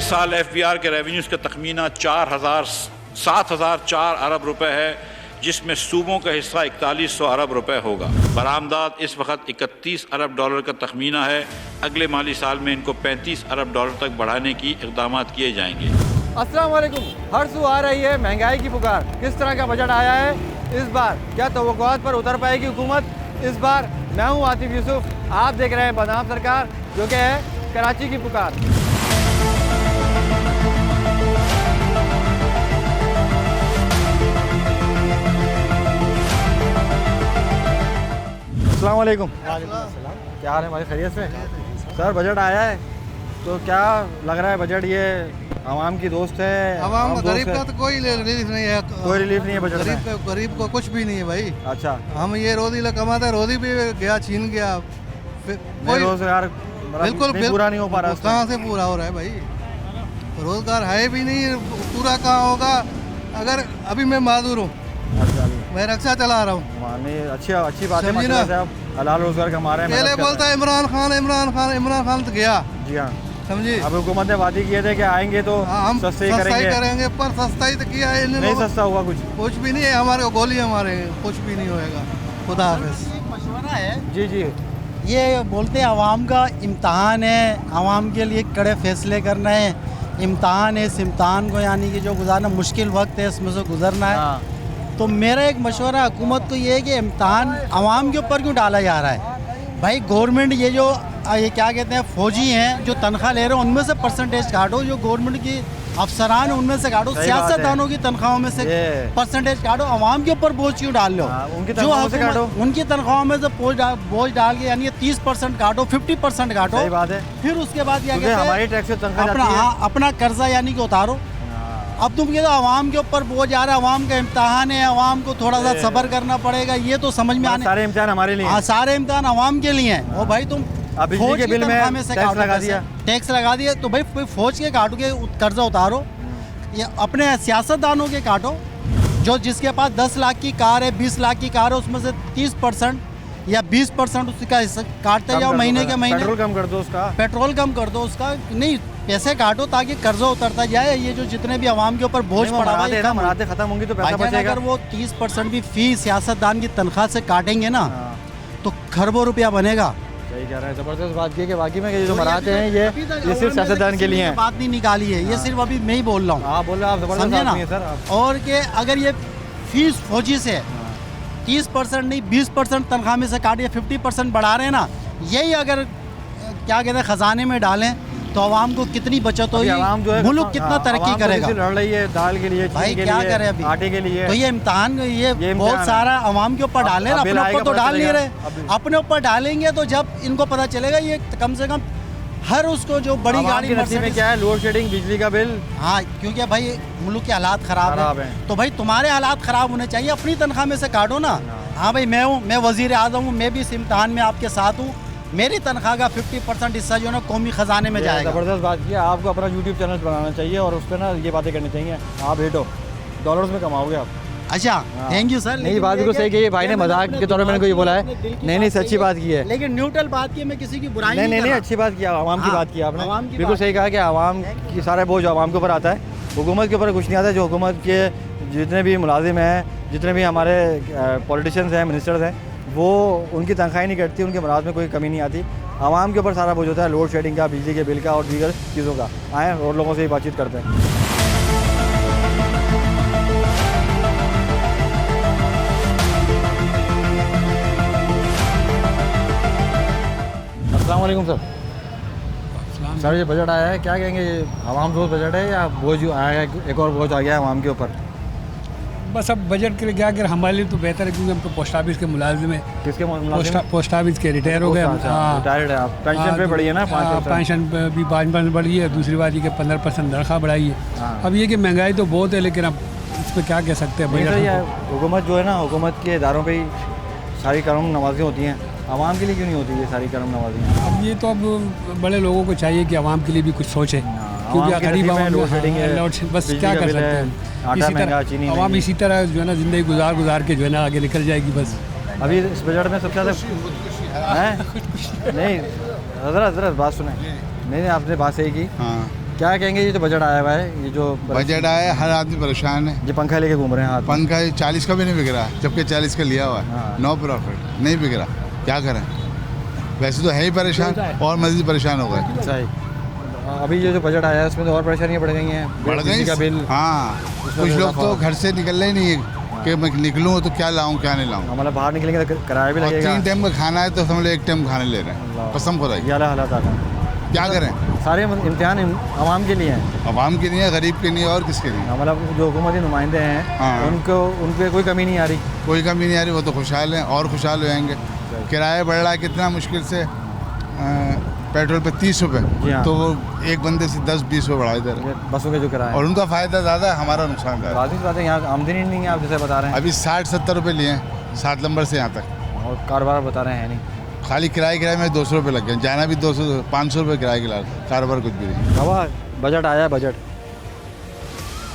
इस साल FBR के रेवेन्यूज़ का तखमीना 7,004 अरब रुपए है, जिसमें सूबों का हिस्सा 4100 अरब रुपए होगा। बरामदात इस वक्त 31 अरब डॉलर का तखमीना है। अगले माली साल में इनको 35 अरब डॉलर तक बढ़ाने की इक़दाम किए जाएंगे। अस्सलाम वालेकुम। हर सू आ रही है महंगाई की पुकार। किस तरह का बजट आया है इस बार? क्या तवक्कुआत पर उतर पाएगी हुकूमत इस बार? मैं हूँ आतिफ यूसुफ, आप देख रहे हैं बदाम सरकार, जो कि है कराची की पुकार। अस्सलाम वालेकुम। क्या हाल है भाई, खैरियत से? सर बजट आया है तो क्या लग रहा है बजट ये आवाम की दोस्त है? आवाम गरीब का तो कोई रिलीफ नहीं है, कोई रिलीफ नहीं है बजट में। गरीब को कुछ भी नहीं है भाई। अच्छा, हम ये रोजी कमाते, रोजी भी गया, छीन गया। कोई रोजगार बिल्कुल पूरा नहीं हो पा रहा। कहाँ से पूरा हो रहा है भाई? रोजगार है भी नहीं, पूरा कहाँ होगा? अगर अभी मैं माजूर हूँ, मैं रिक्शा चला रहा हूँ। अच्छी बात है, हलाल रोजगार कमा रहे हैं। पहले बोलता है इमरान खान तो गया। जी हाँ, समझी। अब हुकूमत ने वादे किए थे कि आएंगे तो हम सस्ते करेंगे, पर सस्ता ही तो किया है। नहीं सस्ता हुआ कुछ भी नहीं है। हमारे को गोली मारे, कुछ भी नहीं होएगा। खुदा हाफिज़। मशवरा है जी जी। ये बोलते हैं आवाम का इम्तहान है, आवाम के लिए कड़े फैसले करना है, इम्तहान है। इस इम्तहान को यानी कि जो गुजारना मुश्किल वक्त है, इसमें से गुजरना है। तो मेरा एक मशवरा हुकूमत को ये है कि इम्तहान आवाम के ऊपर क्यों डाला जा रहा है? भाई गवर्नमेंट ये क्या कहते हैं, फौजी हैं जो तनख्वाह ले रहे हैं, उनमें से परसेंटेज काटो। जो गवर्नमेंट की अफसरान है उनमें से काटो। सियासतदानों की तनख्वाहों में से परसेंटेज काटो। आवाम के ऊपर बोझ क्यों डाल लो? जो उनकी तनख्वाहों में से बोझ डाल के यानी 30% काटो, 50% काटो। सही बात है। फिर उसके बाद क्या कहते हैं, हमारी टैक्स से तनख्वाह जाती है। अपना कर्जा यानी कि उतारो। अब तुम कहते हो आवाम के ऊपर बोझ आ रहा है, आवाम का इम्तहान है, आवाम को थोड़ा सा सब्र करना पड़ेगा। ये तो समझ में आने, सारे इम्तिहान हमारे लिए। हाँ, सारे इम्तिहान आवाम के लिए हैं। और भाई तुम बिजली के बिल में टैक्स लगा दिया तो भाई फौज के काटो के कर्जा उतारो, या अपने सियासतदानों के काटो। जो जिसके पास 10 लाख की कार है, 20 लाख की कार है, उसमें से 30% या 20% उसका हिस्सा काटते जाओ महीने के महीने। पेट्रोल कम कर दो उसका, नहीं पैसे काटो ताकि कर्जा उतरता जाए। ये जो जितने भी आवाम के ऊपर बोझ पड़ा हुआ है, मराते खत्म होंगी तो पैसा बचेगा। अगर वो 30% भी फी सियासतदान की तनख्वाह से काटेंगे ना तो खरबों रुपया बनेगा। सही कह रहे हैं, जबरदस्त बात की है कि बाकी में ये जो मराते हैं ये सिर्फ सियासतदान के लिए हैं। बात नहीं निकाली है, ये सिर्फ अभी मैं ही बोल रहा हूँ। हाँ बोल रहे आप, जबरदस्त आदमी हैं सर। और कि अगर ये फीस फौजी से 30% नहीं 20% तनख्वाह में से काटिए, 50% बढ़ा रहे हैं ना, यही अगर क्या कहते हैं खजाने में डालें तो आवाम को कितनी बचत होगी, मुल्क कितना तरक्की करेगा। लड़ रही है दाल के लिए, भाई क्या करे अभी, आटे के लिए। तो ये इम्तहान ये बहुत सारा आवाम के ऊपर डालें, अपने ऊपर तो डाल नहीं रहे। अपने ऊपर डालेंगे तो जब इनको पता चलेगा, ये कम से कम हर उसको जो बड़ी गाड़ी में क्या है, लोड शेडिंग, बिजली का बिल। हाँ, क्योंकि भाई मुल्क के हालात खराब है, तो भाई तुम्हारे हालात खराब होने चाहिए, अपनी तनख्वाह में से काटो ना। हाँ भाई मैं वजीर आज़म हूँ, मैं भी इस इम्तहान में आपके साथ हूँ। मेरी तनख्वाह का 50% हिस्सा जो है ना कौमी खजाने में जाएगा। ज़बरदस्त बात की है। आपको अपना यूट्यूब चैनल बनाना चाहिए और उस पर ना ये बातें करनी चाहिए। आप हेटो डॉलर्स में कमाओगे आप। अच्छा, थैंक यू सर। नहीं, बात बिल्कुल सही की है भाई ने, मजाक के तौर पर मैंने को ये बोला है। नहीं सच्ची बात की है, लेकिन न्यूट्रल बात की, मैं किसी की बुराई नहीं अच्छी बात की, आवाम की बात की आपने। बिल्कुल सही कहा कि आवाम की सारा बोझ आवाम के ऊपर आता है, हुकूमत के ऊपर कुछ नहीं आता। जो हुकूमत के जितने भी मुलाजिम हैं, जितने भी हमारे पॉलिटिशियंस हैं, मिनिस्टर्स हैं, वो उनकी तनख्वाही नहीं कटती, उनके मुलाज में कोई कमी नहीं आती। आवाम के ऊपर सारा बोझ होता है, लोड शेडिंग का, बिजली के बिल का और दीगर चीज़ों का। आए और लोगों से ही बातचीत करते हैं। अस्सलाम वालेकुम सर। सर ये बजट आया है, क्या कहेंगे, ये आवाम दोस्त बजट है या बोझ आया है, एक और बोझ आ गया है आवाम के ऊपर? बस अब बजट के लिए क्या कर, हमारे लिए तो बेहतर है क्योंकि हम तो पोस्ट ऑफिस के मुलाजिम हैं। किसके मुलाजिम? पोस्ट ऑफिस के रिटायर हो गए हम। रिटायर्ड है आप? पेंशन पे बढ़ी है ना? पेंशन भी 5% बढ़ी है। दूसरी बात ये कि 15% तनख्वाह बढ़ाई है। अब ये कि महंगाई तो बहुत है, लेकिन अब इस पर क्या कह सकते हैं। हुकूमत जो है ना, हुकूमत के इदारों पर ही सारी करम नवाजी होती हैं, आवाम के लिए क्यों नहीं होती ये सारी करम नवाजी? अब ये तो अब बड़े लोगों को चाहिए कि आवाम के लिए भी कुछ सोचे, क्योंकि गरीब बस क्या कर सकते हैं। इसी तरह आवाम इसी तरह जो है ना जिंदगी गुजार के जो है ना आगे निकल जाएगी बस। अभी इस बजट में सबसे ज़्यादा नहीं, हज़रत बात सुने। नहीं आपने बात सही की। क्या कहेंगे ये जो बजट आया हुआ है, ये जो बजट आया है, हर आदमी परेशान है। ये पंखा लेके घूम रहे हैं हाथ में। पंखा 40 का भी नहीं बिक रहा, जबकि 40 का लिया हुआ है। हाँ। नो प्रॉफिट, नहीं बिक रहा, क्या करें। वैसे तो है ही परेशान और मज़ीद परेशान हो गए। सही। अभी ये जो बजट आया है उसमें तो और परेशानियाँ बढ़ गई हैं, बढ़ गई का बिल। हाँ, कुछ लोग तो घर से निकलने ही नहीं कि मैं निकलूँ तो क्या लाऊं क्या नहीं लाऊं। मतलब बाहर निकलेंगे तो किराया भी लगेगा। 3 टाइम का खाना है तो समझ लो 1 टाइम खाने ले रहे हैं, कसम खुदा की। ये हालात आता है, क्या करें। सारे इम्तिहान आवाम के लिए हैं, आवाम के लिए, गरीब के लिए और किसके लिए। मतलब जो हुकूमती नुमाइंदे हैं हाँ। उन पर कोई कमी नहीं आ रही। कोई कमी नहीं आ रही, वो तो खुशहाल हैं और खुशहाल हो जाएंगे। किराया बढ़ रहा है कितना मुश्किल से, पेट्रोल पे 30 जी रुपये, हाँ। तो वो एक बंदे से 10-20 रुपये बढ़ा दे रहे हैं। बसों के जो किराया और उनका फ़ायदा ज़्यादा है, हमारा नुकसान ज़्यादा है। बात बात है, यहाँ आमदनी नहीं है, आप जैसे बता रहे हैं। अभी 60-70 रुपये लिए हैं 7 नंबर से यहाँ तक, और कारोबार बता रहे हैं नहीं। खाली किराए में 200 रुपये लग गए, जाना भी 200-500 रुपये किराए के लाल, कारोबार कुछ भी नहीं। बाबा बजट आया है, बजट।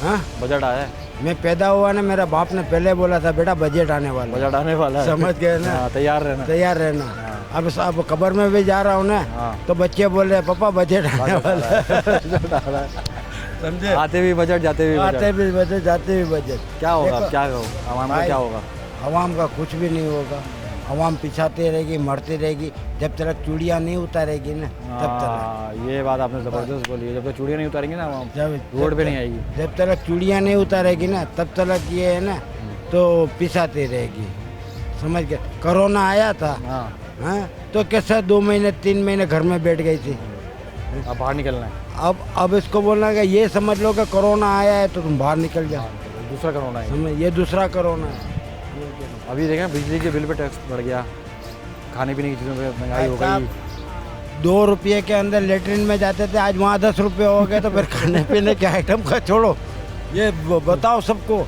हाँ, बजट आया है। मैं पैदा हुआ ना, मेरा बाप ने पहले बोला था बेटा बजट आने वाला है। बजट आने वाला है, समझ गए ना। हाँ, तैयार रहना। तैयार रहना। अब कब्र में भी जा रहा हूँ ना, हाँ। तो बच्चे बोल रहे पापा बजट आने वाला है। समझे। आते भी बजट, जाते भी बजट। आते भी बजट, जाते भी बजट। क्या होगा, देखो, क्या होगा आवाम का, भाई, क्या होगा। आवाम का कुछ भी नहीं होगा। आवाम पिछाती रहेगी, मरती रहेगी, जब तक चूड़ियाँ नहीं उतारेगी ना तब तक। ये बात आपने ज़बरदस्त बोली है, जब तक चूड़ियाँ नहीं उतारेंगी ना आवाम जब रोड पे नहीं आएगी। जब तक चूड़ियाँ नहीं उतारेगी ना तब तक ये है ना तो पिछाती रहेगी। समझ गए। कोरोना आया था, हाँ, हाँ, तो कैसा 2 महीने 3 महीने घर में बैठ गई थी। अब बाहर निकलना है। अब इसको बोलना है कि ये समझ लो कि कोरोना आया है तो तुम बाहर निकल जाओ। दूसरा कोरोना है, समझ, ये दूसरा कोरोना है। अभी देखें बिजली के बिल पे टैक्स बढ़ गया, खाने पीने की चीज़ों पे महंगाई हो गई। 2 रुपये के अंदर लेटरिन में जाते थे, आज वहाँ 10 रुपये हो गए, तो फिर खाने पीने के आइटम का छोड़ो, ये बताओ सबको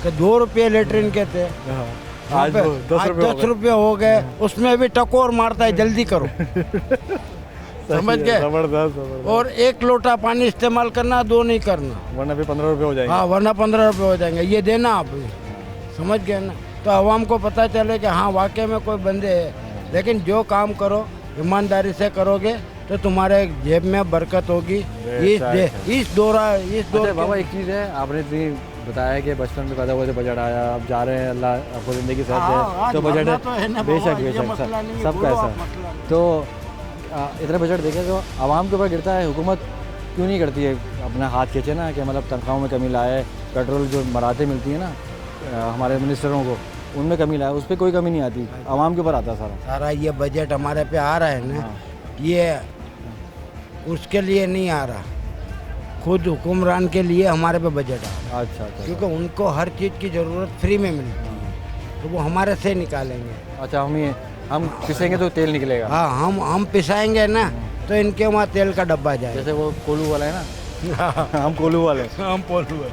कि 2 रुपये लेटरिन के थे, आज 10 रुपये हो गए। उसमें भी टकोर मारता है, जल्दी करो। समझ गए। जबरदस्त। और 1 लोटा पानी इस्तेमाल करना, 2 नहीं करना, वरना भी 15 रुपये हो जाएंगे। हाँ, वरना 15 रुपये हो जाएंगे। ये देना आप, समझ गए ना। तो आवाम को पता चले कि हाँ वाकई में कोई बंदे है। लेकिन जो काम करो ईमानदारी से करोगे तो तुम्हारे जेब में बरकत होगी। इस दौर बाबा एक चीज़ है, आपने इतनी बताया कि बचपन में पैदा हुए थे, बजट आया, अब जा रहे हैं, अल्लाह आपको ज़िंदगी सेहत दे, तो बजट है। बेशक सबका ऐसा। तो इतना बजट देखें तो आवाम के ऊपर गिरता है, हुकूमत क्यों नहीं करती है अपना हाथ खींचे ना, कि मतलब तनख्वाहों में कमी लाए, पेट्रोल जो मराते मिलती है ना हमारे मिनिस्टरों को, उनमें कमी लाए, उस पर कोई कमी नहीं आती, आवाम के ऊपर आता है सारा। ये बजट हमारे पे आ रहा है ना, ये उसके लिए नहीं आ रहा, खुद हुक्मरान के लिए हमारे पे बजट आ रहा है। अच्छा। क्योंकि उनको हर चीज़ की ज़रूरत फ्री में मिलती है, तो वो हमारे से निकालेंगे। अच्छा, हम पिसेंगे तो तेल निकलेगा। हाँ, हम पिसाएंगे ना तो इनके वहाँ तेल का डब्बा जाए। जैसे वो कोलू वाला है ना। हम कोलू वाले, हम कोलू वाले।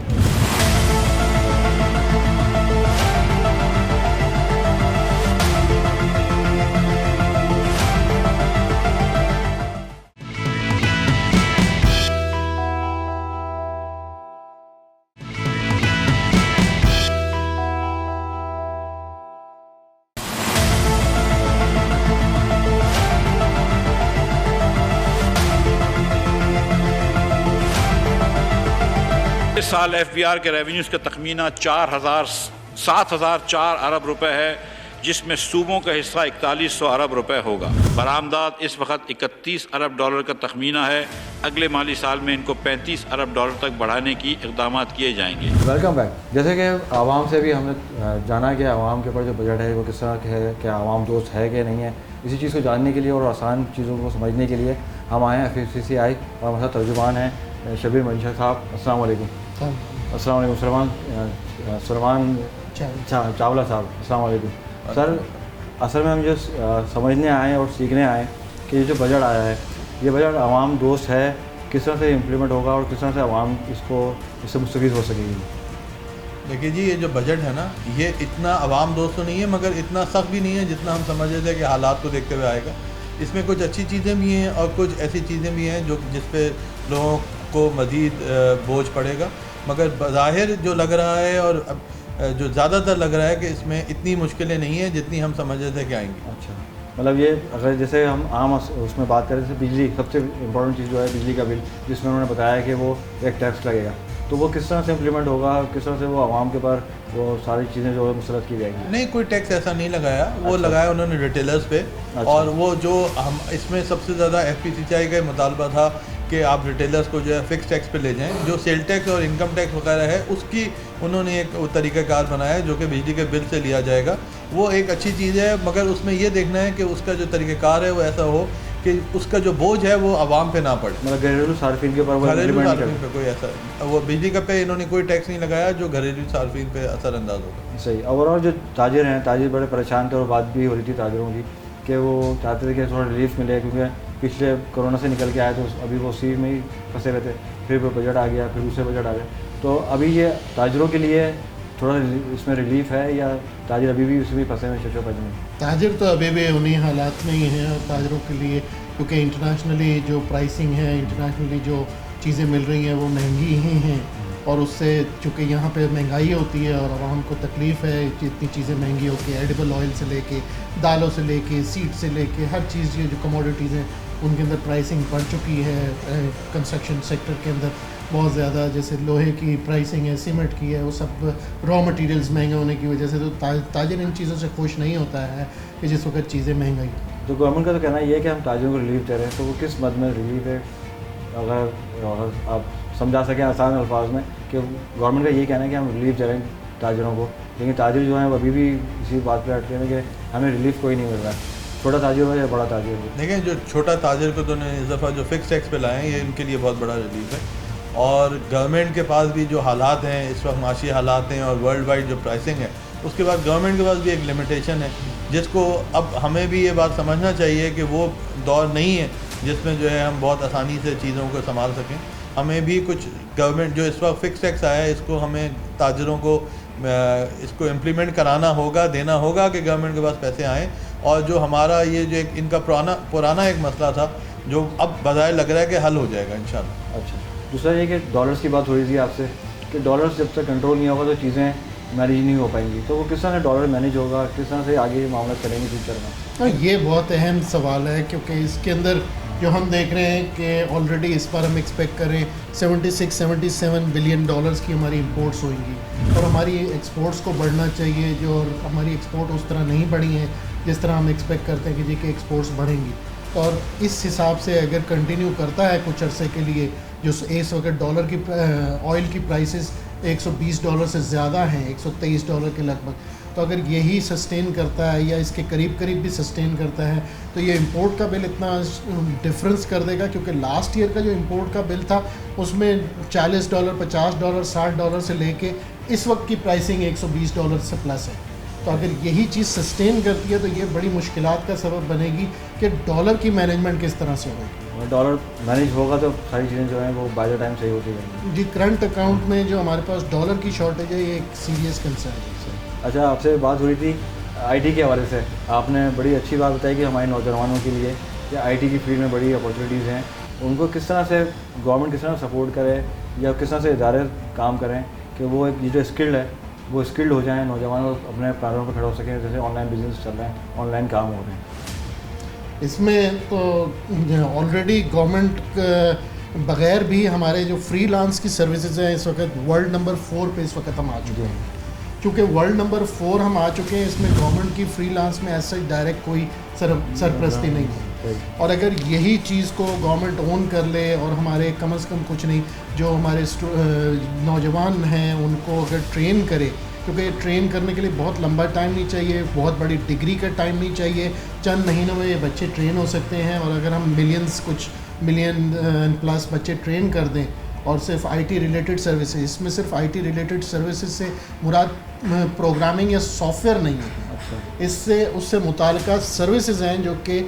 इस साल FBR के रेवेन्यूज़ का तखमीना 7,004 अरब रुपए है, जिसमें सूबों का हिस्सा 4100 अरब रुपए होगा। बरामदात इस वक्त 31 अरब डॉलर का तखमीना है। अगले माली साल में इनको 35 अरब डॉलर तक बढ़ाने की इक़दाम किए जाएंगे। Welcome back. जैसे कि आवाम से भी हमने जाना कि आवाम के ऊपर जो बजट है वो किस तरह के है, क्या आवाम दोस्त है कि नहीं है, इसी चीज़ को जानने के लिए और आसान चीज़ों को समझने के लिए हम आए हैं FCCI, और हमारे साथ तर्जुमान हैं शबीर मंशा साहब। अस्सलाम वालेकुम। अस्सलाम वालेकुम। सलमान चावला साहब, अस्सलाम वालेकुम। सर, असल में हम जो समझने आए और सीखने आए कि ये जो बजट आया है, ये बजट आवाम दोस्त है, किस तरह से इम्प्लीमेंट होगा और किस तरह से आवाम इससे मुस्तफ़ीद हो सकेगी। देखिए जी, ये जो बजट है ना, ये इतना आवाम दोस्त तो नहीं है, मगर इतना सख्त भी नहीं है जितना हम समझ रहे थे कि हालात को देखते हुए आएगा। इसमें कुछ अच्छी चीज़ें भी हैं और कुछ ऐसी चीज़ें भी हैं जो जिस पे लोगों को मज़ीद बोझ पड़ेगा, मगर ज़ाहिर जो लग रहा है और जो ज़्यादातर लग रहा है कि इसमें इतनी मुश्किलें नहीं हैं जितनी हम समझ रहे थे कि आएंगी। अच्छा, मतलब ये अगर जैसे हम आम उसमें बात करें जैसे बिजली, सबसे इम्पोर्टेंट चीज़ जो है बिजली का बिल, जिसमें उन्होंने बताया कि वो एक टैक्स लगेगा, तो वो किस तरह से इम्प्लीमेंट होगा, किस तरह से वो आवाम के पर वो सारी चीज़ें जो है मुसलत की जाएंगी? नहीं, कोई टैक्स ऐसा नहीं लगाया, वो लगाया उन्होंने रिटेलर्स पे। और वो जो हम इसमें सबसे ज़्यादा FPCCI का मुतालबा था कि आप रिटेलर्स को जो है फिक्स टैक्स पे ले जाएं। जो सेल टैक्स और इनकम टैक्स वगैरह है उसकी उन्होंने एक तरीक़ाकार बनाया है जो कि बिजली के बिल से लिया जाएगा। वो एक अच्छी चीज़ है, मगर उसमें ये देखना है कि उसका जो तरीक़ाकार है वो ऐसा हो कि उसका जो बोझ है वो आवाम पे ना पड़े। मतलब घरेलू सार्फिन के ऊपर घरेलू सार्फिन पे कोई ऐसा, वो बिजली का पे इन्होंने कोई टैक्स नहीं लगाया जो घरेलू सार्फिन पे असरअंदाज होगा। सही। ओवरऑल जो ताजिर हैं, ताजिर बड़े परेशान थे और बात भी हो रही थी ताजिरों की कि वो चाहते थे कि थोड़ा रिलीफ मिले, क्योंकि पिछले कोरोना से निकल के आए तो अभी वो उसी में ही फंसे हुए थे, फिर बजट आ गया, फिर दूसरे बजट आ गया, तो अभी ये ताजिरों के लिए थोड़ा इसमें रिलीफ है या ताजिर अभी भी उसमें फंसे हुए शोशोबाजी में? ताजिर तो अभी भी उन्हीं हालात में ही हैं और ताजिरों के लिए, क्योंकि इंटरनेशनली जो प्राइसिंग है, इंटरनेशनली जो चीज़ें मिल रही हैं वो महंगी ही हैं, और उससे चूँकि यहाँ पे महंगाई होती है और आवाम को तकलीफ़ है, इतनी चीज़ें महंगी होती है, एडिबल ऑयल से लेके दालों से लेके सीड से लेके हर चीज़, ये जो कमोडिटीज़ हैं उनके अंदर प्राइसिंग बढ़ चुकी है। कंस्ट्रक्शन सेक्टर के अंदर बहुत ज़्यादा, जैसे लोहे की प्राइसिंग है, सीमेंट की है, वो सब रॉ मटेरियल्स महंगे होने की वजह से तो ताजिर इन चीज़ों से खुश नहीं होता है कि जिस वक्त चीज़ें महंगाई। तो गवर्नमेंट का तो कहना ये है कि हम ताजिरों को रिलीफ दे रहे हैं, तो वो किस मद में रिलीफ है? अगर आप समझा सकें आसान अल्फाज में कि गवर्नमेंट का ये कहना है कि हम रिलीफ दे रहे हैं ताजिरों को, लेकिन ताजिर जो हैं वो अभी भी इसी बात पर अटके हैं कि हमें रिलीफ कोई नहीं मिल रहा है, छोटा ताजिर हो या बड़ा ताजिर हो। देखिए, जो छोटा ताजिर को तो इस दफ़ा जो फिक्स टैक्स पे लाए हैं ये इनके लिए बहुत बड़ा रिलीफ है। और गवर्नमेंट के पास भी जो हालात हैं इस वक्त, माशी हालात हैं और वर्ल्ड वाइड जो प्राइसिंग है, उसके बाद गवर्नमेंट के पास भी एक लिमिटेशन है, जिसको अब हमें भी ये बात समझना चाहिए कि वो दौर नहीं है जिसमें जो है हम बहुत आसानी से चीज़ों को संभाल सकें। हमें भी कुछ गवर्नमेंट जो इस वक्त फिक्स टैक्स आया है इसको हमें ताजिरों को इसको इम्प्लीमेंट कराना होगा, देना होगा कि गवर्नमेंट के पास पैसे आएँ। और जो हमारा ये जो एक इनका पुराना एक मसला था जो अब बजाय लग रहा है कि हल हो जाएगा इंशाल्लाह। अच्छा, दूसरा ये कि डॉलर्स की बात हो रही थी आपसे कि डॉलर्स जब तक कंट्रोल नहीं होगा तो चीज़ें मैनेज नहीं हो पाएंगी, तो वो किस तरह से डॉलर मैनेज होगा, किस तरह से आगे मामला चलेंगे फ्यूचर में? ये बहुत अहम सवाल है, क्योंकि इसके अंदर जो हम देख रहे हैं कि ऑलरेडी इस बार हम एक्सपेक्ट करें 76-77 बिलियन डॉलर्स की हमारी इंपोर्ट्स होंगी और हमारी एक्सपोर्ट्स को बढ़ना चाहिए, जो हमारी एक्सपोर्ट उस तरह नहीं बढ़ी है जिस तरह हम एक्सपेक्ट करते हैं कि जी कि एक्सपोर्ट्स बढ़ेंगी। और इस हिसाब से अगर कंटिन्यू करता है कुछ अरसे के लिए, जो इस वक्त डॉलर की ऑयल की प्राइसेस $120 से ज़्यादा हैं, $123 के लगभग, तो अगर यही सस्टेन करता है या इसके करीब करीब भी सस्टेन करता है तो ये इंपोर्ट का बिल इतना डिफरेंस कर देगा, क्योंकि लास्ट ईयर का जो इंपोर्ट का बिल था उसमें $40, $50, $60 से लेके इस वक्त की प्राइसिंग $120 से प्लस है। तो अगर यही चीज़ सस्टेन करती है तो ये बड़ी मुश्किलात का सबब बनेगी कि डॉलर की मैनेजमेंट किस तरह से होगी। डॉलर मैनेज होगा तो सारी चीज़ें जो हैं वो बाय द टाइम सही होती रहेंगी। जी, करंट अकाउंट में जो हमारे पास डॉलर की शॉर्टेज है ये एक सीरियस कंसर्न है। अच्छा, आपसे बात हो रही थी IT के हवाले से, आपने बड़ी अच्छी बात बताई कि हमारे नौजवानों के लिए कि IT की फील्ड में बड़ी अपॉर्चुनिटीज़ हैं, उनको किस तरह से गवर्नमेंट किस तरह सपोर्ट करे या किस तरह से इदारे काम करें कि वो एक जो स्किल्ड है वो स्किल्ड हो जाएं, नौजवान अपने पैरों पर खड़े हो सकें, जैसे ऑनलाइन बिजनेस चल रहे हैं, ऑनलाइन काम हो रहे हैं। इसमें तो ऑलरेडी गवर्नमेंट बग़ैर भी हमारे जो फ्रीलांस की सर्विसेज हैं इस वक्त वर्ल्ड नंबर 4 पे इस वक्त हम आ चुके हैं। चूँकि वर्ल्ड नंबर 4 हम आ चुके हैं, इसमें गवर्नमेंट की फ्रीलांस में ऐसा डायरेक्ट कोई सरपरस्ती नहीं है। और अगर यही चीज़ को गवर्नमेंट ओन कर ले और हमारे कम से कम कुछ नहीं जो हमारे नौजवान हैं उनको अगर ट्रेन करे, क्योंकि ट्रेन करने के लिए बहुत लंबा टाइम नहीं चाहिए, बहुत बड़ी डिग्री का टाइम नहीं चाहिए, चंद महीनों में ये बच्चे ट्रेन हो सकते हैं। और अगर हम मिलियन प्लस बच्चे ट्रेन कर दें और सिर्फ IT रिलेटेड सर्विसेज, इसमें सिर्फ IT रिलेटेड सर्विसेज से मुराद प्रोग्रामिंग या सॉफ्टवेयर नहीं है, इससे उससे मुताल्लिका सर्विसेज हैं जो कि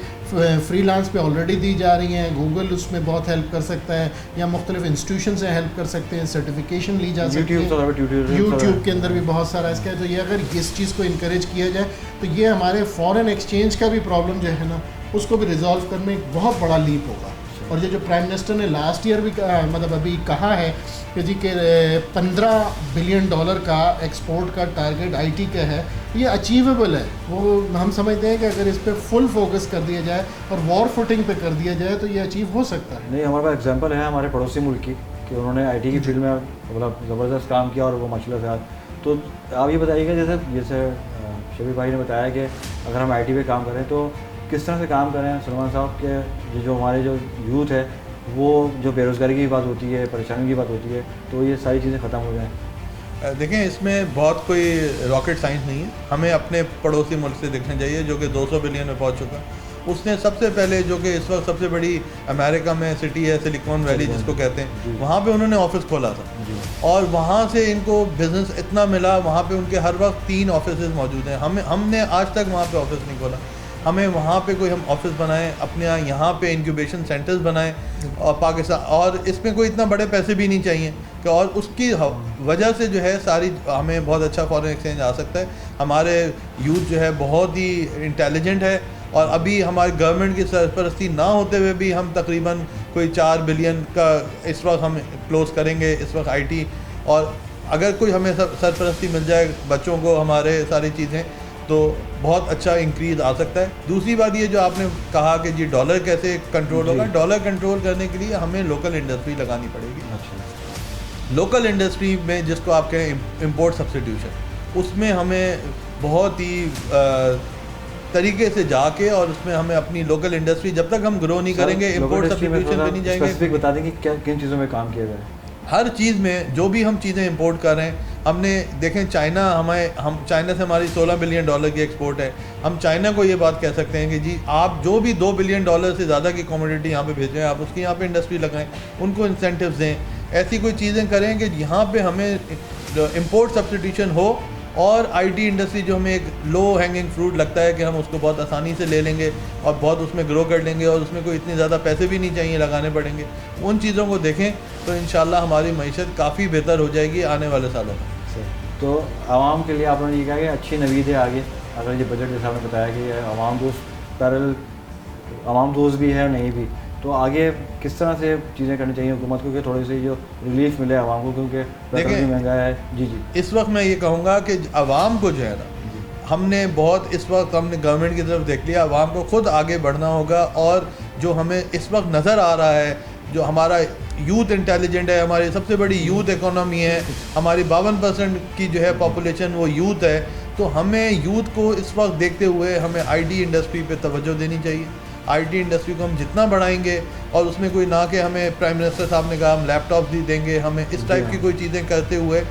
फ्रीलांस पे ऑलरेडी दी जा रही हैं। गूगल उसमें बहुत हेल्प कर सकता है या मुख्तलिफ इंस्टीट्यूशन से हेल्प कर सकते हैं, सर्टिफिकेशन ली जा सकती है, यूट्यूब के अंदर भी बहुत सारा इसका है। तो ये अगर इस चीज़ को इनकरेज किया जाए तो ये हमारे फॉरेन एक्सचेंज का भी प्रॉब्लम जो है ना उसको भी रिजॉल्व करने में एक बहुत बड़ा लीप होगा। और ये जो प्राइम मिनिस्टर ने लास्ट ईयर भी मतलब अभी कहा है कि जी के $15 बिलियन का एक्सपोर्ट का टारगेट आईटी का है, ये अचीवेबल है। वो हम समझते हैं कि अगर इस पर फुल फोकस कर दिया जाए और वॉर फुटिंग पे कर दिया जाए तो ये अचीव हो सकता है। नहीं, हमारे पास एग्जांपल है हमारे पड़ोसी मुल्क की कि उन्होंने आईटी की फील्ड में मतलब ज़बरदस्त काम किया और वो माशाल्लाह से आज। तो आप ये बताइएगा जैसे शबीर भाई ने बताया कि अगर हम आईटी पे काम करें तो किस तरह से काम करें सुलेमान साहब के जो हमारे जो यूथ है वो जो बेरोज़गारी की बात होती है, परेशानी की बात होती है, तो ये सारी चीज़ें ख़त्म हो जाएँ। देखें, इसमें बहुत कोई रॉकेट साइंस नहीं है। हमें अपने पड़ोसी मुल्क से देखना चाहिए जो कि 200 बिलियन में पहुंच चुका। उसने सबसे पहले, जो कि इस वक्त सबसे बड़ी अमेरिका में सिटी है सिलिकॉन वैली जिसको कहते हैं, वहाँ पे उन्होंने ऑफिस खोला था और वहाँ से इनको बिज़नेस इतना मिला। वहाँ पे उनके हर वक्त 3 ऑफिस मौजूद हैं। हमने आज तक वहाँ पे ऑफिस नहीं खोला। हमें वहाँ पे कोई हम ऑफिस बनाएं, अपने यहाँ पे इंक्यूबेशन सेंटर्स बनाएं और पाकिस्तान, और इसमें कोई इतना बड़े पैसे भी नहीं चाहिए कि, और उसकी वजह से जो है सारी हमें बहुत अच्छा फॉरेन एक्सचेंज आ सकता है। हमारे यूथ जो है बहुत ही इंटेलिजेंट है और अभी हमारी गवर्नमेंट की सरपरस्ती ना होते हुए भी हम तकरीबन कोई 4 बिलियन का इस वक्त हम क्लोज करेंगे इस वक्त आईटी। और अगर कोई हमें सरपरस्ती मिल जाए बच्चों को, हमारे सारी चीज़ें, तो बहुत अच्छा इंक्रीज़ आ सकता है। दूसरी बात ये जो आपने कहा कि जी डॉलर कैसे कंट्रोल होगा, डॉलर कंट्रोल करने के लिए हमें लोकल इंडस्ट्री लगानी पड़ेगी। अच्छा। लोकल इंडस्ट्री में जिसको आप कहें इम्पोर्ट सब्स्टिट्यूशन, उसमें हमें बहुत ही तरीके से जाके और उसमें हमें अपनी लोकल इंडस्ट्री, जब तक हम ग्रो नहीं करेंगे इम्पोर्ट सब्स्टिट्यूशन पे नहीं जाएंगे। स्पेसिफिक बता दें कि किन चीज़ों में काम किया जाए। हर चीज़ में जो भी हम चीज़ें इंपोर्ट कर रहे हैं, हमने देखें चाइना, हम चाइना से हमारी $16 बिलियन की एक्सपोर्ट है। हम चाइना को ये बात कह सकते हैं कि जी आप जो भी $2 बिलियन से ज़्यादा की कमोडिटी यहाँ पे भेजें, आप उसकी यहाँ पे इंडस्ट्री लगाएं, उनको इंसेंटिव्स दें, ऐसी कोई चीज़ें करें कि यहाँ पे हमें इंपोर्ट सब्स्टिट्यूशन हो और आईटी इंडस्ट्री जो हमें एक लो हैंगिंग फ्रूट लगता है कि हम उसको बहुत आसानी से ले लेंगे और बहुत उसमें ग्रो कर लेंगे और उसमें कोई इतने ज़्यादा पैसे भी नहीं चाहिए लगाने पड़ेंगे, उन चीज़ों को देखें तो इंशाल्लाह हमारी मईशत काफ़ी बेहतर हो जाएगी आने वाले सालों में। तो आवाम के लिए आपने ये कहा कि अच्छी नवीद है आगे, अगर ये बजट जैसा आपने बताया कि आवाम दोस्त पैरल आवाम दोस्त भी है नहीं भी, तो आगे किस तरह से चीज़ें करनी चाहिए हुकूमत को कि थोड़ी सी जो रिलीफ मिले आवाम को, क्योंकि पेट्रोल भी महंगा है। जी जी, इस वक्त मैं ये कहूँगा कि आवाम को जो है ना, हमने बहुत इस वक्त हमने गवर्नमेंट की तरफ देख लिया, आवाम को खुद आगे बढ़ना होगा। और जो हमें इस वक्त नज़र आ रहा है, जो हमारा यूथ इंटेलिजेंट है, हमारी सबसे बड़ी यूथ इकोनॉमी है, हमारी 52% की जो है पॉपुलेशन वो यूथ है, तो हमें यूथ को इस वक्त देखते हुए हमें आईटी इंडस्ट्री पे तवज्जो देनी चाहिए। आईटी इंडस्ट्री को हम जितना बढ़ाएंगे, और उसमें कोई ना कि हमें प्राइम मिनिस्टर साहब ने कहा हम लैपटॉप भी देंगे, हमें इस टाइप की कोई चीज़ें करते हुए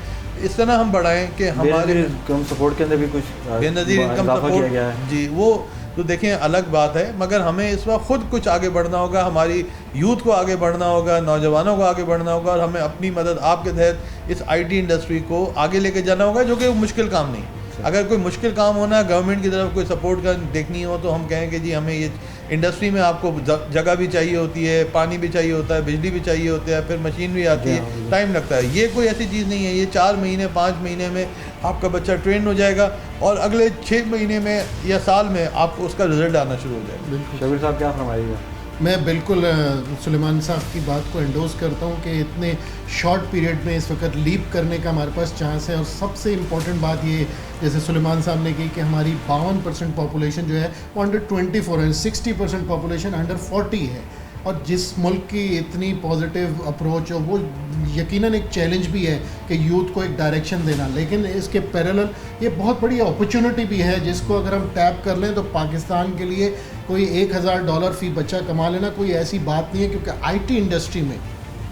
इस तरह हम बढ़ाएं कि हमारे सपोर्ट के अंदर भी कुछ बेनज़ीर इनकम सपोर्ट, जी वो तो देखें अलग बात है, मगर हमें इस वक्त खुद कुछ आगे बढ़ना होगा, हमारी यूथ को आगे बढ़ना होगा, नौजवानों को आगे बढ़ना होगा, और हमें अपनी मदद आपके तहत इस आईटी इंडस्ट्री को आगे लेके जाना होगा, जो कि मुश्किल काम नहीं। अगर कोई मुश्किल काम होना है, गवर्नमेंट की तरफ कोई सपोर्ट कर देखनी हो, तो हम कहें कि जी हमें ये इंडस्ट्री में आपको जगह भी चाहिए होती है, पानी भी चाहिए होता है, बिजली भी चाहिए होता है, फिर मशीन भी आती है, टाइम लगता है। ये कोई ऐसी चीज़ नहीं है, ये 4 महीने 5 महीने में आपका बच्चा ट्रेन हो जाएगा और अगले 6 महीने में या साल में आपको उसका रिजल्ट आना शुरू हो जाएगा। शबीर साहब क्या फरमाइएगा? मैं बिल्कुल सुलेमान साहब की बात को एंडोर्स करता हूँ कि इतने शॉर्ट पीरियड में इस वक्त लीप करने का हमारे पास चांस है। और सबसे इम्पॉर्टेंट बात ये, जैसे सुलेमान साहब ने की कि हमारी 52% पॉपुलेशन जो है वो अंडर 24 है, 60% पॉपुलेशन अंडर 40 है। और जिस मुल्क की इतनी पॉजिटिव अप्रोच हो, वो यकीनन एक चैलेंज भी है कि यूथ को एक डायरेक्शन देना, लेकिन इसके पैरेलल ये बहुत बड़ी अपॉर्चुनिटी भी है, जिसको अगर हम टैप कर लें तो पाकिस्तान के लिए कोई $1000 फ़ी बच्चा कमा लेना कोई ऐसी बात नहीं है। क्योंकि आईटी इंडस्ट्री में,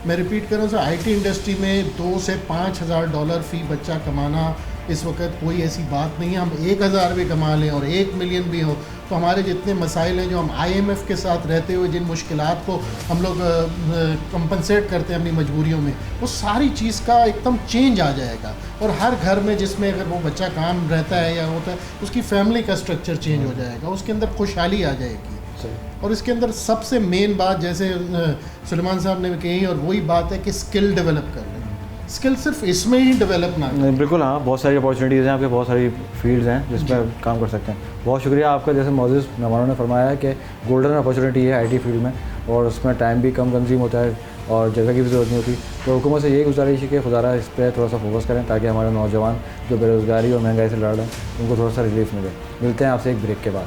मैं रिपीट कर रहा हूँ सर, आईटी इंडस्ट्री में $2,000 से $5,000 फ़ी बच्चा कमाना इस वक्त कोई ऐसी बात नहीं है। हम 1000 भी कमा लें और 1 मिलियन भी हो, तो हमारे जितने मसाइल हैं, जो हम IMF के साथ रहते हुए जिन मुश्किलात को हम लोग कंपनसेट करते हैं अपनी मजबूरियों में, वो सारी चीज़ का एकदम चेंज आ जाएगा। और हर घर में जिसमें अगर वो बच्चा काम रहता है या होता है, उसकी फैमिली का स्ट्रक्चर चेंज हो जाएगा, उसके अंदर खुशहाली आ जाएगी। और इसके अंदर सबसे मेन बात, जैसे सुलेमान साहब ने कही, और वही बात है कि स्किल डेवलप कर लें। स्किल सिर्फ इसमें ही डेवलप ना करें। बिल्कुल, हाँ, बहुत सारी अपॉर्चुनिटीज़ हैं आपके, बहुत सारी फील्ड्स हैं जिस पर काम कर सकते हैं। बहुत शुक्रिया आपका, जैसे मौजूद मेहमानों ने फरमाया है कि गोल्डन अपॉर्चुनिटी है आईटी फील्ड में, और उसमें टाइम भी कम कंज्यूम होता है और जगह की भी ज़रूरत नहीं होती। तो हुकूमत से यही गुजारिश है कि खुदारा इस पर थोड़ा सा फोकस करें ताकि हमारे नौजवान जो बेरोज़गारी और महंगाई से लड़ रहे हैं उनको थोड़ा सा रिलीफ मिले। मिलते हैं आपसे एक ब्रेक के बाद।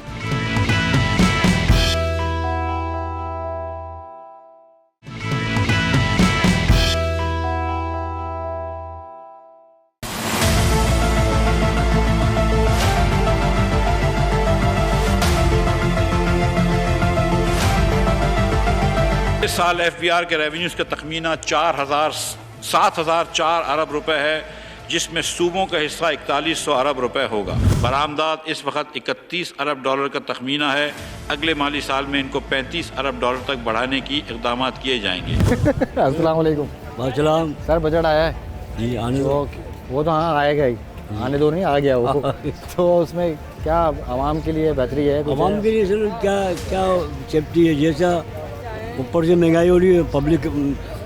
इस साल FBR के रेवेन्यूज़ का तखमीना 7,004 अरब रुपए है, जिसमें सूबों का हिस्सा 4100 अरब रुपए होगा। बरामदात इस वक्त 31 अरब डॉलर का तखमीना है। अगले माली साल में इनको 35 अरब डॉलर तक बढ़ाने की इक़दाम किए जाएंगे। अस्सलाम वालेकुम। वालेकुम सर बजट आया है जी, आने दो। वो तो हाँ आएगा ही, आने दो नहीं आ गया वो। तो उसमें क्या आवाम के लिए बेहतरी है? आवाम के लिए सर क्या क्या सेफ्टी है? जैसा ऊपर से महंगाई हो रही है, पब्लिक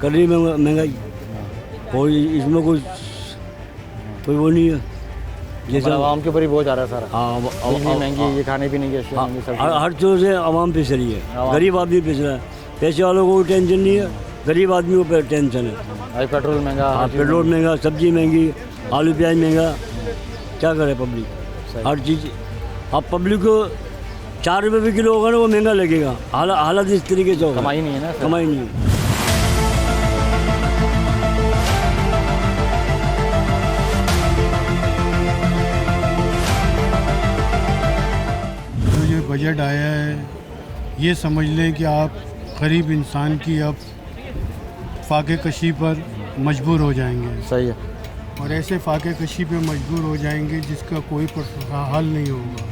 कर रही है महंगाई, कोई इसमें कोई वो नहीं है। जैसा आवाम के ऊपर ही बोझ आ रहा है सारा। हाँ, महंगी, ये खाने पीने की अशिया महंगी, सब हर चीज़ से आवाम पिस रही है, गरीब आदमी पिस रहा है। पैसे वालों को टेंशन नहीं है, गरीब आदमी को टेंशन है। पेट्रोल महंगा, पेट्रोल महंगा, सब्जी महंगी, आलू प्याज महंगा, क्या करे पब्लिक? हर चीज़ अब पब्लिक को 4 रुपये भी किलो होगा ना, वो महंगा लगेगा। हालत इस तरीके से होगा, कमाई नहीं है ना, कमाई नहीं है। जो ये बजट आया है, ये समझ लें कि आप गरीब इंसान की अब फाके कशी पर मजबूर हो जाएंगे। सही है। और ऐसे फाके कशी पे मजबूर हो जाएंगे जिसका कोई हल नहीं होगा।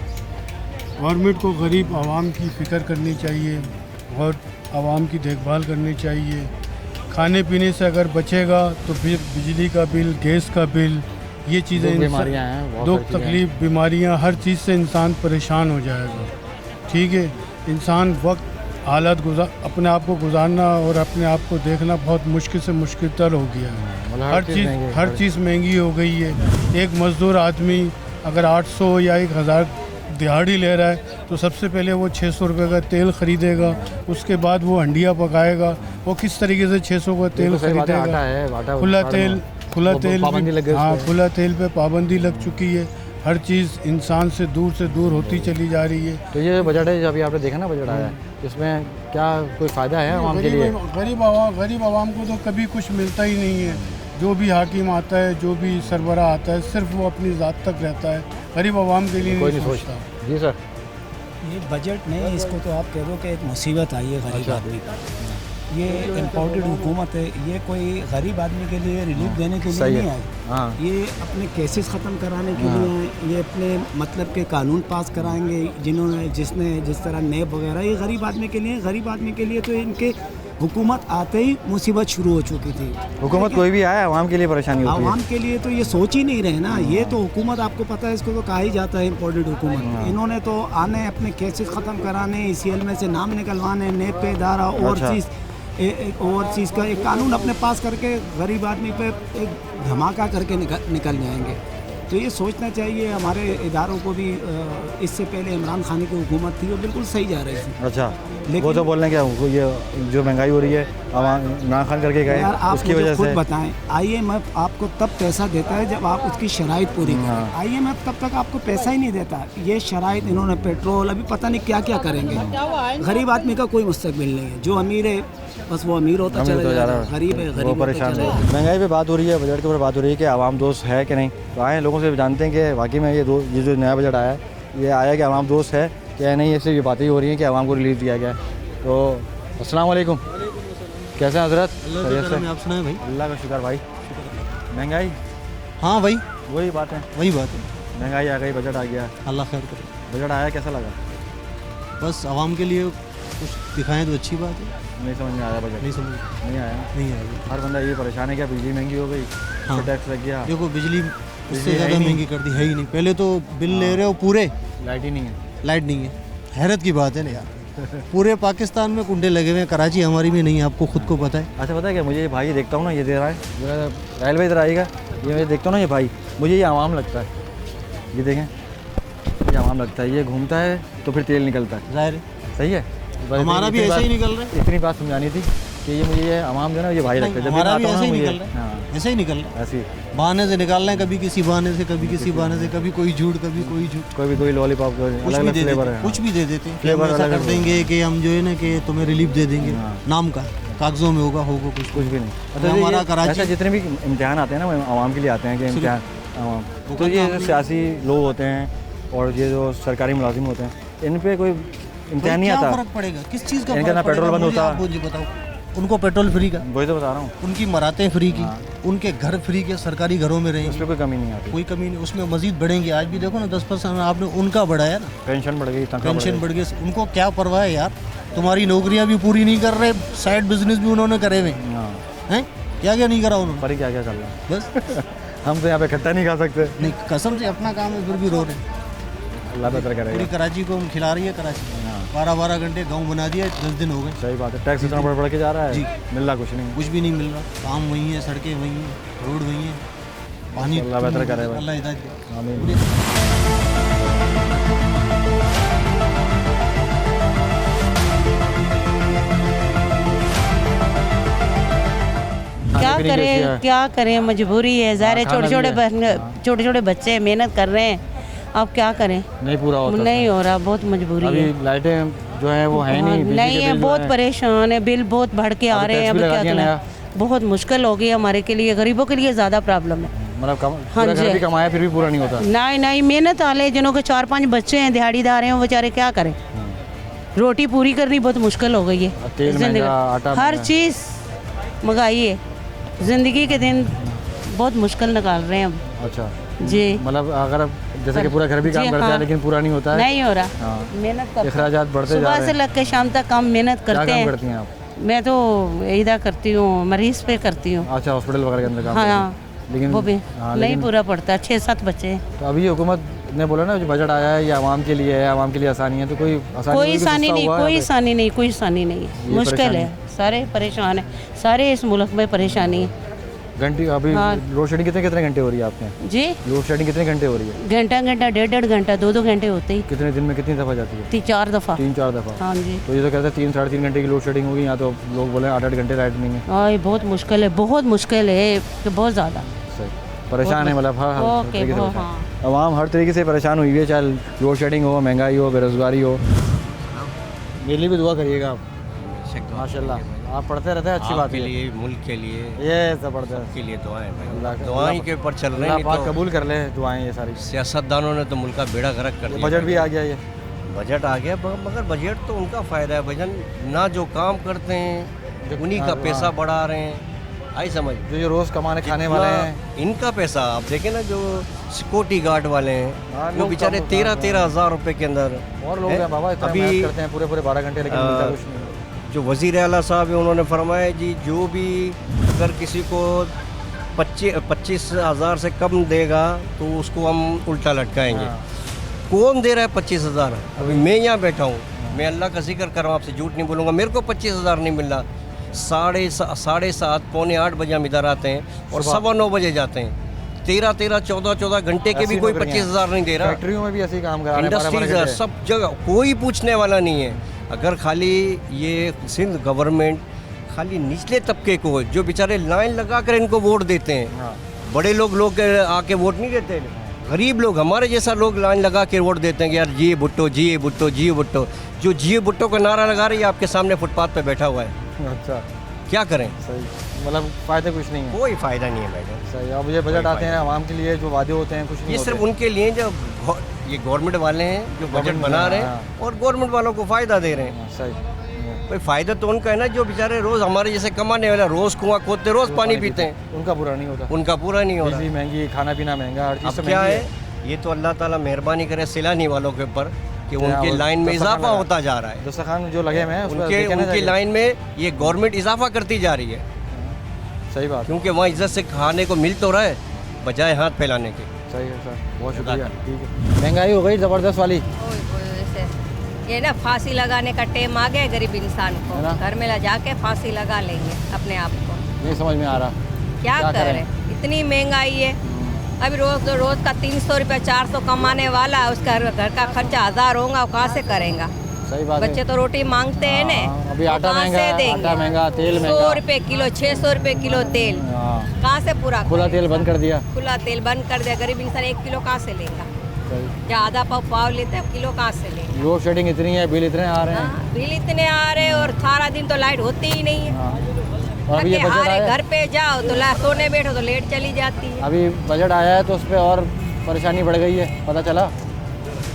गवर्नमेंट को गरीब आवाम की फ़िक्र करनी चाहिए और आवाम की देखभाल करनी चाहिए। खाने पीने से अगर बचेगा तो फिर बिजली का बिल, गैस का बिल, ये चीज़ें बीमारियाँ हैं, दुख तकलीफ़, बीमारियाँ, हर चीज़ से इंसान परेशान हो जाएगा। ठीक है, इंसान वक्त हालत अपने आप को गुजारना और अपने आप को देखना बहुत मुश्किल से मुश्किल तर हो गया है। हर चीज़ महंगी हो गई है। एक मज़दूर आदमी अगर 800 या 1000 दिहाड़ी ले रहा है तो सबसे पहले वो 600 रुपये का तेल ख़रीदेगा, उसके बाद वो हंडिया पकाएगा। वो किस तरीके से 600 का तेल ख़रीदेगा? खुला तेल हाँ, खुला तेल पे पाबंदी लग चुकी है। हर चीज़ इंसान से दूर होती चली जा रही है। तो ये बजट है, जब अभी आपने देखा ना बजट आया, इसमें क्या कोई फ़ायदा है आवाम के लिए? गरीब आवाम को तो कभी कुछ मिलता ही नहीं है। जो भी हाकिम आता है, जो भी सरबरा आता है, सिर्फ वो अपनी ज़ात तक रहता है, गरीब आवाम के लिए नहीं सोचता। जी सर। ये बजट नहीं, इसको तो आप कह दो कि एक मुसीबत आई है गरीब आदमी पर। ये इम्पोर्टेड हुकूमत है, ये कोई गरीब आदमी के लिए रिलीफ देने के लिए नहीं आई। ये अपने केसेस ख़त्म कराने के लिए हैं। ये अपने मतलब के कानून पास कराएंगे जिस तरह नेब वगैरह, ये गरीब आदमी के लिए। गरीब आदमी के लिए तो इनके हुकूमत आते ही मुसीबत शुरू हो चुकी थी। हुकूमत कोई भी आया, आवाम के लिए परेशानी होती है। आवाम के लिए तो ये सोच ही नहीं रहे ना। ये तो हुकूमत, आपको पता है, इसको तो कहा ही जाता है इम्पोर्टेड हुकूमत। इन्होंने तो आने अपने केसेस ख़त्म कराने, ECL में से नाम निकलवाने, नेब पे इदारा और चीज़ का एक कानून अपने पास करके गरीब आदमी पे एक धमाका करके निकल जाएंगे। तो ये सोचना चाहिए हमारे इदारों को भी। इससे पहले इमरान खान की हुकूमत थी, वो बिल्कुल सही जा रही थी। अच्छा, वो तो बोल रहे हैं क्या, ये जो महंगाई हो रही है इमरान खान करके गए, उसकी वजह से? खुद बताएं, IMF आपको तब पैसा देता है जब आप उसकी शराइत पूरी करें। IMF तब तक आपको पैसा ही नहीं देता। ये शराइत इन्होंने पेट्रोल, अभी पता नहीं क्या क्या करेंगे। गरीब आदमी का कोई मुस्तकबिल नहीं है। जो अमीर है बस वो अमीर होता चला जा रहा है, गरीब है गरीब परेशान है। महंगाई पे बात हो रही है, बजट के ऊपर बात हो रही है कि आवाम दोस्त है कि नहीं। तो आए लोगों से जानते हैं कि वाकई में ये जो नया बजट आया है, ये आया कि आवाम दोस्त है क्या नहीं। ऐसे ये बातें हो रही हैं कि आवाम को रिलीफ दिया गया है। तो अस्सलाम वालेकुम, कैसे हैं हज़रत? आप सुनाए भाई? अल्लाह का शुक्र भाई। महंगाई, हाँ भाई, वही बात है। महंगाई आ गई, बजट आ गया, अल्लाह खैर करे। बजट आया, कैसा लगा? बस आवाम के लिए कुछ दिखाएं तो अच्छी बात है। नहीं समझ में आया बजट? नहीं आया। हर बंदा ये परेशान है क्या बिजली महंगी हो गई, हाँ, टैक्स लग गया। देखो बिजली उससे ज़्यादा महंगी कर दी है ही नहीं। पहले तो बिल ले रहे हो पूरे, लाइट ही नहीं है। लाइट नहीं है, हैरत की बात है ना यार। पूरे पाकिस्तान में कुंडे लगे हुए हैं, कराची हमारी भी नहीं है, आपको खुद को पता है। अच्छा, पता है क्या, मुझे ये भाई देखता हूँ ना, ये दे रहा है रायल भाई, इधर आएगा, ये मैं देखता हूँ ना, ये भाई मुझे ये आवाम लगता है। ये देखें, ये आवाम लगता है। ये घूमता है तो फिर तेल निकलता है। ज़ाहिर है, सही है। हमारा भी ऐसे ही निकल रहा है। इतनी बात समझानी थी कि ये मुझे ये आवाम जो है ना ये भाई लगता है। हमारा भी ऐसे ही निकल रहा है, ऐसे ही निकल रहा है, ऐसे बहाने से निकाल रहे हैं, कभी किसी बहाने से, कभी किसी बहाने से, कभी कोई झूठ, कभी कोई झूठ, कोई लॉलीपॉप कुछ भी दे देते हैं, कुछ भी दे देते हैं। फ्लेवर ऐसा कर देंगे कि हम जो है ना कि तुम्हें रिलीफ दे देंगे, नाम का कागजों में होगा कुछ भी नहीं। तो हमारा कराची जितने भी इम्तिहान आते हैं ना आवाम के लिए आते हैं कि इम्तिहान, तो ये जो सियासी लोग होते हैं और ये जो सरकारी मुलाजिम होते हैं इन पे कोई इम्तिहान नहीं आता। फर्क पड़ेगा किस चीज़ का? इनका ना पेट्रोल बंद होता, मुझे बताओ। उनको पेट्रोल फ्री का, वही तो बता रहा हूँ, उनकी मरातें फ्री की, उनके घर फ्री के, सरकारी घरों में रहेंगे, उसमें कोई कमी नहीं आती, कोई कमी नहीं। उसमें मजीद बढ़ेंगे। आज भी देखो ना 10% आपने उनका बढ़ाया ना, पेंशन बढ़ गई, पेंशन बढ़ गई। उनको क्या परवाह है यार? तुम्हारी नौकरियां भी पूरी नहीं कर रहे, साइड बिजनेस भी उन्होंने करे हुए हैं, क्या क्या नहीं करा उन्होंने, पर क्या क्या कर रहा है बस। हम तो यहाँ पे खट्टा नहीं खा सकते, नहीं कसम से अपना काम है, फिर भी रो रहे हैं। अल्लाह बेहतर करेगा। पूरी कराची को हम खिला रही है, कराची 12-12 घंटे गांव बना दिया, 10 दिन हो गए। सही बात है, टैक्स इतना बढ़ के जा रहा है जी, मिल रहा कुछ नहीं, कुछ भी नहीं मिल रहा। काम वही है, सड़कें वही हैं, रोड वही है, पानी अल्लाह बेहतर करेगा, अल्लाह हिदायत दे। आमीन। क्या करें मजबूरी है, ज़ाहिर है। छोटे छोटे बच्चे मेहनत कर रहे हैं, अब क्या करें, नहीं पूरा होता, नहीं हो रहा, बहुत मजबूरी है। लाइटें जो है वो है नहीं है, बहुत परेशान है, बिल बहुत बढ़ के आ रहे हैं। अब क्या करें, बहुत मुश्किल हो गई हमारे के लिए, गरीबों के लिए ज़्यादा प्रॉब्लम है। मतलब घर भी कमाया फिर भी पूरा नहीं होता। नहीं मेहनत वाले जिन्हों के 4-5 बच्चे हैं, दिहाड़ीदार हैं, वो बेचारे क्या करें, रोटी पूरी करनी बहुत मुश्किल हो गई है। हर चीज़ महंगाई है, ज़िंदगी के दिन बहुत मुश्किल निकाल रहे हैं हम। अच्छा जी, मतलब अगर जैसे कि पूरा घर भी काम करते हैं लेकिन पूरा नहीं होता है, नहीं हो रहा, मेहनत करते हैं, अखराजात बढ़ते जा रहे हैं, सुबह से लग के शाम तक काम मेहनत करते हैं। करती हैं आप? मैं तो इधर करती हूँ, मरीज पे करती हूँ। अच्छा, हॉस्पिटल वगैरह के अंदर काम? हाँ, लेकिन वो भी नहीं पूरा पड़ता, 6-7 बच्चे हैं। तो अभी हुकूमत ने बोला ना जो बजट आया है ये आवाम के लिए है, आवाम के लिए आसानी है, तो कोई आसानी नहीं, कोई आसानी नहीं, मुश्किल है, सारे परेशान है, सारे इस मुल्क में परेशानी है। घंटे अभी लोड शेडिंग कितने घंटे हो रही है आपके? जी, लोड शेडिंग कितने घंटे हो रही है? घंटा 1.5 घंटा 2 घंटे होते ही। कितने दिन में कितनी दफ़ा जाती है? 3-4 दफ़ा। 3-4 दफ़ा? हाँ जी। तो ये तो कहते हैं 3-3.5 घंटे की लोड शेडिंग होगी, यहाँ तो लोग बोले 8-8 घंटे लाइट नहीं है। हाँ, ये बहुत मुश्किल है, बहुत मुश्किल है, बहुत ज़्यादा परेशान है, मतलब आवाम हर तरीके से परेशान हुई है, चाहे लोड शेडिंग हो, महंगाई हो, बेरोजगारी हो। मेरे लिए भी दुआ करिएगा आप, माशाल्लाह आप पढ़ते रहते हैं, अच्छी बात के लिए, मुल्क के लिए, ये ज़बरदस्त के लिए दुआएं, दुआएं के ऊपर चल रहे हैं, तो कबूल कर ले दुआएं ये सारी। सियासतदानों ने तो मुल्क का बेड़ा गर्क कर दिया। बजट भी आ गया, ये बजट आ गया, मगर बजट तो उनका फ़ायदा है भजन, ना जो काम करते हैं उन्हीं का पैसा बढ़ा रहे हैं, आई समझ। जो रोज़ कमाने खाने वाले हैं इनका पैसा आप देखें ना, जो सिक्योरिटी गार्ड वाले हैं वो बेचारे 13-13 हज़ार रुपये के अंदर, और लोग हैं बाबा इतना मेहनत करते हैं पूरे 12 घंटे, लेकिन मिलता कुछ नहीं। जो वज़ीर आला साहब है उन्होंने फरमाया जी, जो भी अगर किसी को 25,000 से कम देगा तो उसको हम उल्टा लटकाएंगे। कौन दे रहा है 25,000? अभी मैं यहाँ बैठा हूँ, मैं अल्लाह का जिक्र कर रहा हूँ, आपसे झूठ नहीं बोलूँगा, मेरे को 25,000 नहीं मिल रहा। 7:30 पौने 8 बजे हम इधर आते हैं और 9:15 बजे जाते हैं। 13-13, 14-14 घंटे के भी कोई 25,000 नहीं दे रहा। फैक्ट्रियों में भी ऐसे ही काम कर रहे हैं, इंडस्ट्रीज सब जगह, कोई पूछने वाला नहीं है। अगर खाली ये सिंध गवर्नमेंट खाली निचले तबके को, जो बेचारे लाइन लगा कर इनको वोट देते हैं, बड़े लोग आके वोट नहीं देते, गरीब लोग हमारे जैसा लोग लाइन लगा के वोट देते हैं कि यार जी भुट्टो, जी भुट्टो, जी भुट्टो। जो जी भुट्टो का नारा लगा रही है आपके सामने फुटपाथ पे बैठा हुआ है। अच्छा, क्या करें? सही, मतलब फ़ायदा कुछ नहीं है, कोई फ़ायदा नहीं है भाई। सही। अब ये बजट आते हैं आवाम के लिए, जो वादे होते हैं कुछ नहीं, ये सिर्फ उनके लिए जो ये गवर्नमेंट वाले हैं जो बजट बना रहे हैं और गवर्नमेंट वालों को फ़ायदा दे रहे हैं। सही, भाई फ़ायदा तो उनका है ना, जो बेचारे रोज़ हमारे जैसे कमाने वाला रोज़ कुआं खोदते, रोज़ पानी पीते हैं, उनका पूरा नहीं होता, उनका पूरा नहीं होता। बिजली महंगी, खाना पीना महंगा, हर चीज़ क्या है, ये तो अल्लाह ताला मेहरबानी करे सैलानी वालों के ऊपर कि उनकी लाइन में इजाफा होता जा रहा है। दस्तरखान जो लगे हुए हैं उनकी लाइन में ये गवर्नमेंट इजाफा करती जा रही है। सही बात, क्योंकि वहाँ इज्जत से खाने को मिल तो रहा है बजाय हाथ फैलाने के। सही है सर, बहुत शुक्रिया। ठीक है, महंगाई हो गई ज़बरदस्त वाली। ये ना फांसी लगाने का टाइम आ गया गरीब इंसान को, घर में ला जाके फांसी लगा लेंगे अपने आप को। नहीं समझ में आ रहा क्या करें, इतनी महंगाई है। अभी रोज़ का 300 रुपये 400 कमाने वाला है, उसका घर का खर्चा 1000 होगा, वो कहाँ से करेगा? सही बात है। बच्चे तो रोटी मांगते हैं ना, अभी तो आटा कहाँ महंगा से है, देंगे? आटा महंगा, तेल महंगा। 100 रुपए किलो, 600 रुपए किलो तेल, कहाँ से पूरा खुला करें? तेल बंद कर दिया। खुला तेल बंद कर दिया, गरीब इंसान 1 किलो कहाँ से लेगा? या आधा पाव लेते हैं, किलो कहाँ से लेंगे? लोड शेडिंग इतनी है, बिल इतने आ रहे हैं। हाँ, बिल इतने आ रहे हैं और सारा दिन तो लाइट होती ही नहीं है। और अभी ये थके बजट हारे आया, घर पे जाओ तो सोने बैठो तो लेट चली जाती है। अभी बजट आया है तो उस पर और परेशानी बढ़ गई है, पता चला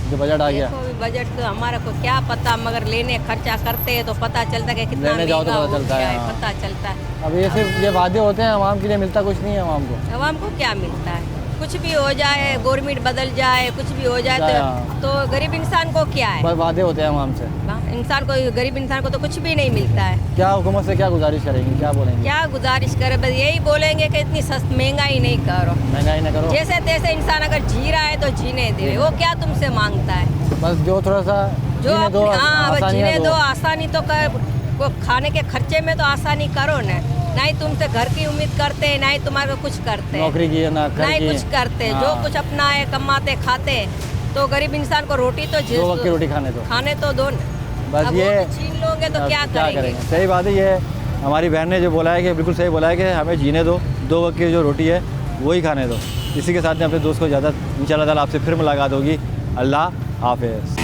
जो बजट आ गया। देखो अभी बजट तो हमारा को क्या पता, मगर लेने खर्चा करते हैं तो पता चलता है कि कितना लेने जाओ तो महंगा पता हो चलता गया है, है, हाँ। पता चलता है। अब ये सिर्फ ये वादे होते हैं, आवाम के लिए मिलता कुछ नहीं है आवाम को। आवाम को क्या मिलता है? कुछ भी हो जाए, गवर्नमेंट बदल जाए, कुछ भी हो जाए तो गरीब इंसान को क्या है? बस वादे होते हैं आवाम से। इंसान को, गरीब इंसान को तो कुछ भी नहीं मिलता है। क्या हुकूमत से क्या गुजारिश करेंगी, क्या बोलेंगे? क्या गुजारिश करे, बस यही बोलेंगे कि इतनी सस्ती महंगाई नहीं करो, महंगाई न करो। जैसे तैसे इंसान अगर जी रहा है तो जीने दे, वो क्या तुमसे मांगता है? बस जो थोड़ा सा जो जीने दो, हाँ अब आसानियाँ जीने दो, आसानी तो कर, वो खाने के खर्चे में तो आसानी करो ना। नहीं तुमसे घर की उम्मीद करते हैं, नहीं तुम्हारे को कुछ करते हैं, नौकरी की है ना घर नहीं की। कुछ करते, हाँ। जो कुछ अपना है कमाते खाते, तो गरीब इंसान को रोटी तो 2 वक्त की रोटी खाने तो दो ना। बस अब ये वो तो छीन लोगे तो क्या करेंगे? सही बात है। ये हमारी बहन ने जो बोला है कि बिल्कुल सही बोला है कि हमें जीने दो, 2 वक्त की जो रोटी है वही खाने दो। इसी के साथ में अपने दोस्त को ज़्यादा इंशाअल्लाह ताला आपसे फिर मुलाकात होगी। अल्लाह हाफ़िज़।